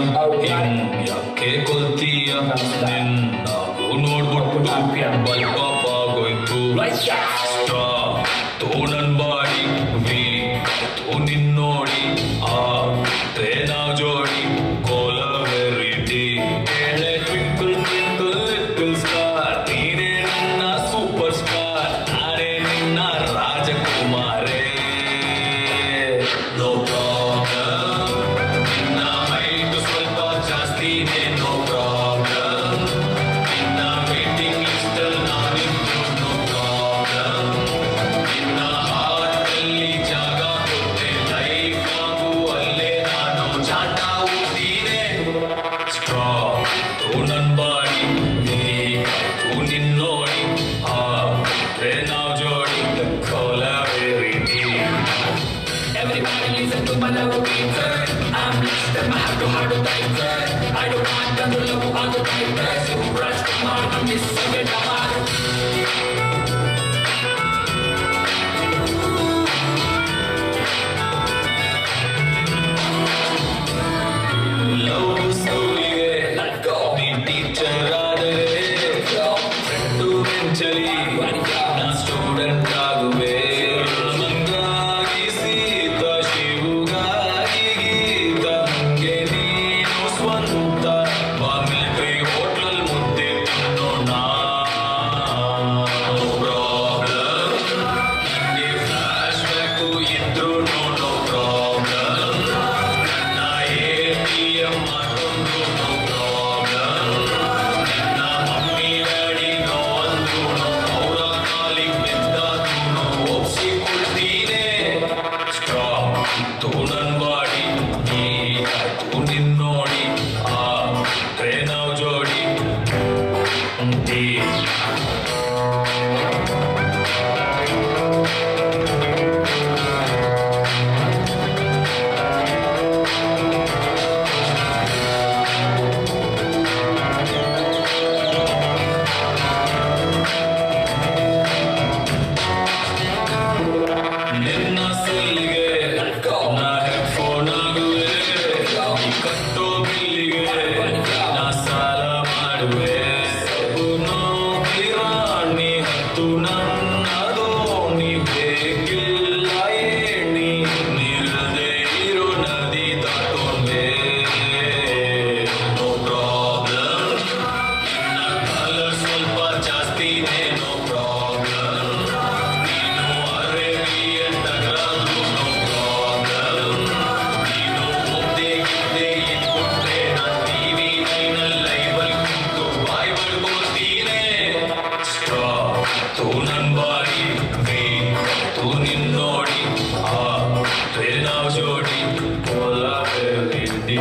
ಯಾಕೆ ಕೊಲ್ತೀಯ ನಾವು ನೋಡ್ಬಿಟ್ಟು ಬಲ್ಪಾಗೋಯ್ತು ಸ್ಟ್ರಾ ತೋ ನನ್ ಬಾಡಿ ವೀಕ್ ತೋ ನಿನ್ನೋಡಿ ಆ ನಾವು ಜೋಡಿ ಕೋಲವೆರಿಟಿ ಎಳೆ ಟ್ವಿಂಕಲ್ ಟ್ವಿಂಕಲ್ ಲಿಟಲ್ ಸ್ಟಾರ್ ನೀನೇ ನನ್ನ ಸೂಪರ್ ಸ್ಟಾರ್ ನಾನೇ ನಿನ್ನ ರಾಜಕುಮಾರೇ ನೋ ಪ್ರಾಬ್ಲಮ್ ನಿನ್ನ ಹೈಟ್ ಸ್ವಲ್ಪ ಜಾಸ್ತಿನೇ ನೋ ಪ್ರಾಬ್ಲಮ್ ನಿನ್ನ ವೇಟಿಂಗ್ ಲಿಸ್ಟ್ ನಾನಿದ್ದು ನೋ ಪ್ರಾಬ್ಲಮ್ ನಿನ್ನ ಹಾರ್ಟಲ್ಲಿ ಜಾಗ ಕೊಟ್ಟೆ ಲೈಫ್ ಲಾಂಗು ಅಲ್ಲೇ ನಾನು ಜಾಟ ಹುಟ್ಟಿದೆ ಸ್ಟ್ರಾ ತೋ ನನ್ ಬಾಡಿ ತೂ ನಿನ್ನೋಡಿ ನಾವು ಜೋಡಿ ಕೋಲವೆರಿಟಿ Everybody listen to my love beater. I'm lost and my heart to tighter. I don't want them to love all the tighter. So rush come on, I'm missing it apart. Love ಸ್ಕೂಲಿಗೆ ನೀ teacher ಆದರೆ friend ಬೆಂಚಲಿ ನಾ student ಆಗುವೆ ಮಂಗಾಗಿ ಸೀತ ಶಿವುಗಾಗಿ ಗೀತ ಹಂಗೆ ನೀನು ಸ್ವಂತ military ಹೋಟ್ಲಲ್ ಮುದ್ದೆ ತಿನ್ನೋಣ problem ನನಗೆ ಫ್ಲಾಶ್ ಬ್ಯಾಕು ಇದ್ರು ನೋ ಪ್ರಾಬ್ಲಮ್ ನನ್ನ ATM ಹಾಕೊಂಡು ನೋ ಪ್ರಾಬ್ಲಮ್ ನಿನ್ನ ಮಮ್ಮಿ ಡ್ಯಾಡಿ ನೋ ಅಂದ್ರು ಅವರ ಕಾಲಿಗೆ ಬಿದ್ದಾದ್ರು ಒಪ್ಸಿಕೊಳ್ತೀನಿ ಸ್ಟ್ರಾ ತೂ ನನ್ ಬಾಡಿ ತೂ ನಿನ್ನೋಡಿ ನಾವು ಜೋಡಿ ನಿನ್ನ ಸಲ್ಲಿಗೆ ನಾ ಹೆಡ್ಫೋನ್ ಆಗುವೆ ನೀ ಕಟ್ಟೋ ಬಿಲ್ಲಿಗೆ ನಾ ಸಾಲ ಮಾಡುವೆ ಕಿರಾಣಿ ಹತ್ತು ನನ್ನದು ನೀ ಬೇಕಿಲ್ಲ ಏಣಿ ನಿಲ್ಲದೆ ಇರೋ ನದಿ ದಾಟೋಂದೆ ನೋ ಪ್ರಾಬ್ಲಮ್ ನಿನ್ನ ಕಲರ್ ಸ್ವಲ್ಪ ಜಾಸ್ತಿನೇ ನೋ ಪ್ರಾಬ್ಲಮ್ ನೀನು ಅರೇಬಿಯನ್ ಟಗರಾದ್ರು ನೋ ಪ್ರಾಬ್ಲಮ್ ನೀನು ಮುದ್ದೆ ಗಿದ್ದೆ ಇಟ್ಬಿಟ್ರೆ ನಾನು ಟಿವಿ ನೈನಲ್ಲಿ ಲೈವಲ್ ಕುಂತು ಬಾಯ್ ಬಡ್ಕೋತೀನಿ ಸ್ಟ್ರಾ ತೂ ನನ್ ಬಾಡಿ ತೂ ನಿನ್ನೋಡಿ ನಾವು ಜೋಡಿ ಕೋಲವೆರಿಟಿ